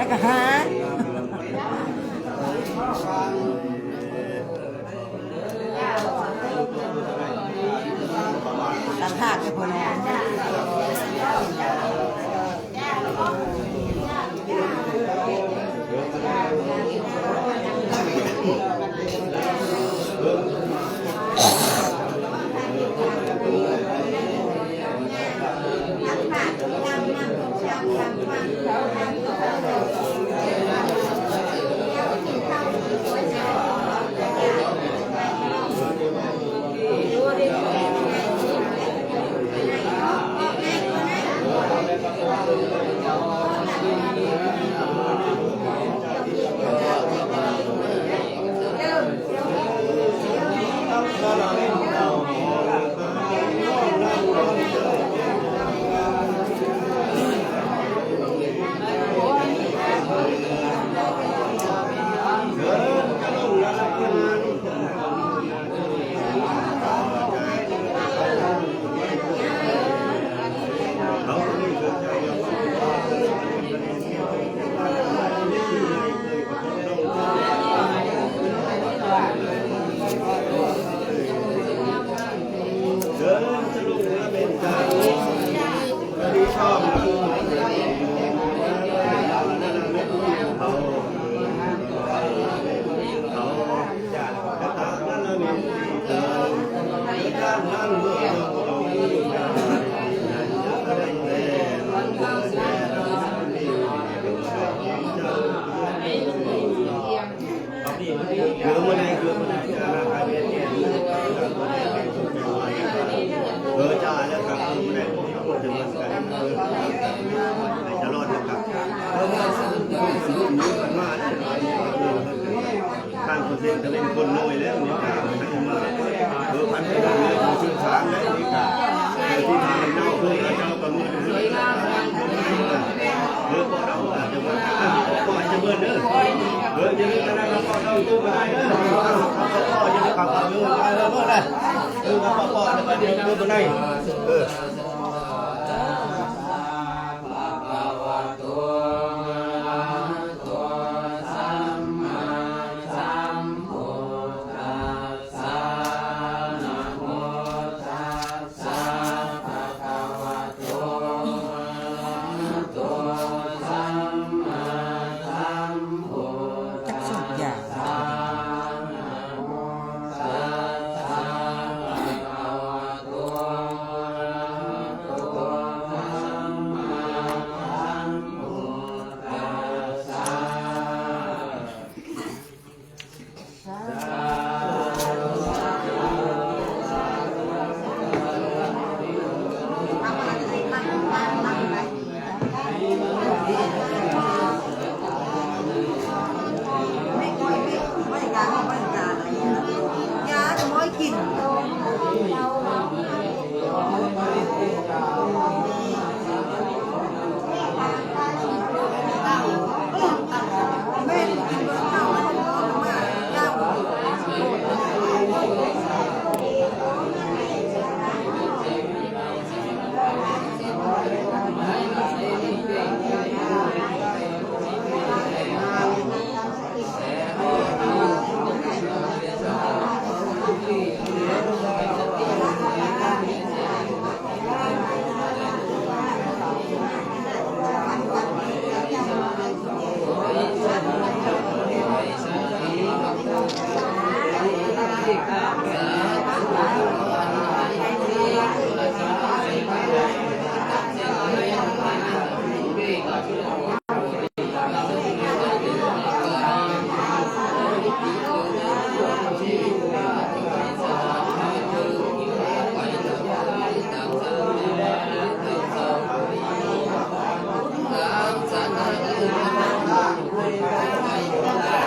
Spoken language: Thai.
ก็หาต่างหากกับคนนั้นจ้าแล้วครับไม่ได้พูดถึงมันกันจะรอดนะครับเพราะว่าสิ่งนี้มันมาข้างคนเส้นจะเป็นคนน้อยแล้วนี่ค่ะให้มาพันธุ์เลยชื่อช้างแล้วนี่ค่ะที่ทางเจ้าเพื่อเจ้าประมือพอเราจะมาก็อาจจะเบิ่นเด้อจะมีคณะกรรมการเราตู้มาได้เด้อก็จะมีขับขับเยอะไปเลยเมื่อไรกับปอแล้วก็เดี๋ยวดูตัวไหนThank you.